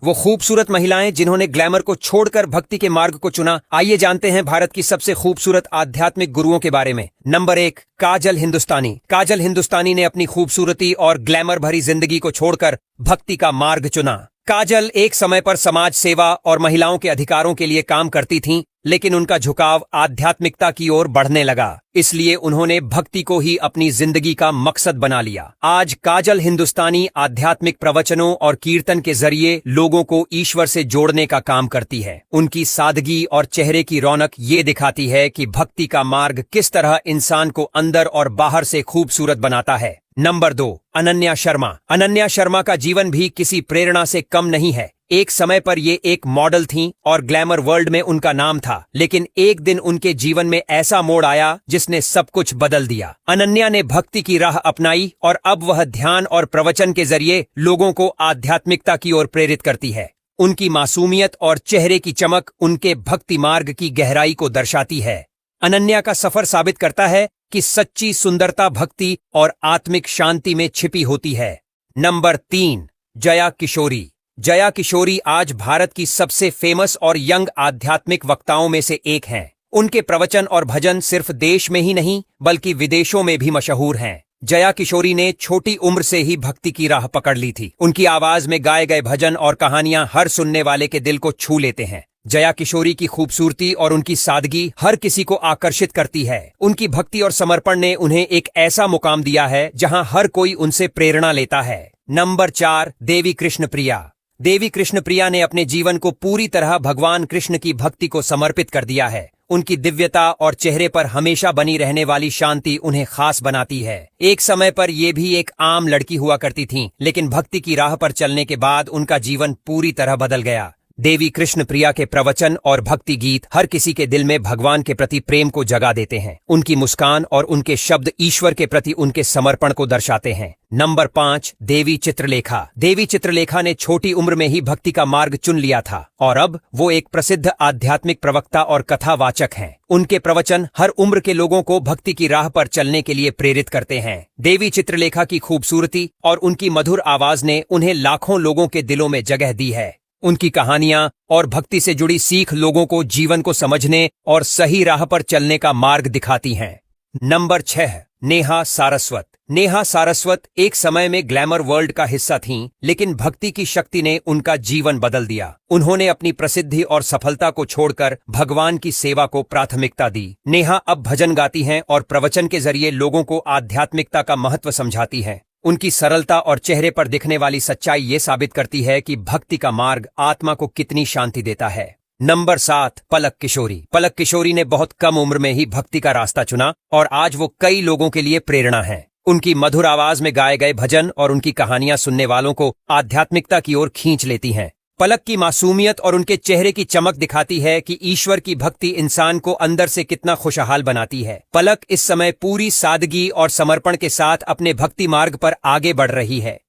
वो खूबसूरत महिलाएं जिन्होंने ग्लैमर को छोड़कर भक्ति के मार्ग को चुना। आइए जानते हैं भारत की सबसे खूबसूरत आध्यात्मिक गुरुओं के बारे में। नंबर 1, काजल हिंदुस्तानी। काजल हिंदुस्तानी ने अपनी खूबसूरती और ग्लैमर भरी जिंदगी को छोड़कर भक्ति का मार्ग चुना। काजल एक समय पर समाज सेवा और महिलाओं के अधिकारों के लिए काम करती थीं, लेकिन उनका झुकाव आध्यात्मिकता की ओर बढ़ने लगा। इसलिए उन्होंने भक्ति को ही अपनी जिंदगी का मकसद बना लिया। आज काजल हिंदुस्तानी आध्यात्मिक प्रवचनों और कीर्तन के जरिए लोगों को ईश्वर से जोड़ने का काम करती है। उनकी सादगी और चेहरे की रौनक ये दिखाती है कि भक्ति का मार्ग किस तरह इंसान को अंदर और बाहर से खूबसूरत बनाता है। नंबर 2, अनन्या शर्मा। अनन्या शर्मा का जीवन भी किसी प्रेरणा से कम नहीं है। एक समय पर ये एक मॉडल थीं और ग्लैमर वर्ल्ड में उनका नाम था, लेकिन एक दिन उनके जीवन में ऐसा मोड़ आया जिसने सब कुछ बदल दिया। अनन्या ने भक्ति की राह अपनाई और अब वह ध्यान और प्रवचन के जरिए लोगों को आध्यात्मिकता की ओर प्रेरित करती है। उनकी मासूमियत और चेहरे की चमक उनके भक्ति मार्ग की गहराई को दर्शाती है। अनन्या का सफर साबित करता है कि सच्ची सुंदरता भक्ति और आत्मिक शांति में छिपी होती है। नंबर 3, जया किशोरी। जया किशोरी आज भारत की सबसे फेमस और यंग आध्यात्मिक वक्ताओं में से एक हैं। उनके प्रवचन और भजन सिर्फ देश में ही नहीं बल्कि विदेशों में भी मशहूर हैं। जया किशोरी ने छोटी उम्र से ही भक्ति की राह पकड़ ली थी। उनकी आवाज में गाए गए भजन और कहानियां हर सुनने वाले के दिल को छू लेते हैं। जया किशोरी की खूबसूरती और उनकी सादगी हर किसी को आकर्षित करती है। उनकी भक्ति और समर्पण ने उन्हें एक ऐसा मुकाम दिया है जहां हर कोई उनसे प्रेरणा लेता है। नंबर 4, देवी कृष्ण प्रिया। देवी कृष्ण प्रिया ने अपने जीवन को पूरी तरह भगवान कृष्ण की भक्ति को समर्पित कर दिया है। उनकी दिव्यता और चेहरे पर हमेशा बनी रहने वाली शांति उन्हें खास बनाती है। एक समय पर ये भी एक आम लड़की हुआ करती थीं, लेकिन भक्ति की राह पर चलने के बाद उनका जीवन पूरी तरह बदल गया। देवी कृष्ण प्रिया के प्रवचन और भक्ति गीत हर किसी के दिल में भगवान के प्रति प्रेम को जगा देते हैं। उनकी मुस्कान और उनके शब्द ईश्वर के प्रति उनके समर्पण को दर्शाते हैं। नंबर 5, देवी चित्रलेखा। देवी चित्रलेखा ने छोटी उम्र में ही भक्ति का मार्ग चुन लिया था और अब वो एक प्रसिद्ध आध्यात्मिक प्रवक्ता और कथावाचक हैं। उनके प्रवचन हर उम्र के लोगों को भक्ति की राह पर चलने के लिए प्रेरित करते हैं। देवी चित्रलेखा की खूबसूरती और उनकी मधुर आवाज ने उन्हें लाखों लोगों के दिलों में जगह दी है। उनकी कहानियां और भक्ति से जुड़ी सीख लोगों को जीवन को समझने और सही राह पर चलने का मार्ग दिखाती हैं। नंबर 6, नेहा सारस्वत। नेहा सारस्वत एक समय में ग्लैमर वर्ल्ड का हिस्सा थीं, लेकिन भक्ति की शक्ति ने उनका जीवन बदल दिया। उन्होंने अपनी प्रसिद्धि और सफलता को छोड़कर भगवान की सेवा को प्राथमिकता दी। नेहा अब भजन गाती हैं और प्रवचन के जरिए लोगों को आध्यात्मिकता का महत्व समझाती हैं। उनकी सरलता और चेहरे पर दिखने वाली सच्चाई ये साबित करती है कि भक्ति का मार्ग आत्मा को कितनी शांति देता है। नंबर 7, पलक किशोरी। पलक किशोरी ने बहुत कम उम्र में ही भक्ति का रास्ता चुना और आज वो कई लोगों के लिए प्रेरणा है। उनकी मधुर आवाज में गाए गए भजन और उनकी कहानियां सुनने वालों को आध्यात्मिकता की ओर खींच लेती हैं। पलक की मासूमियत और उनके चेहरे की चमक दिखाती है कि ईश्वर की भक्ति इंसान को अंदर से कितना खुशहाल बनाती है। पलक इस समय पूरी सादगी और समर्पण के साथ अपने भक्ति मार्ग पर आगे बढ़ रही है।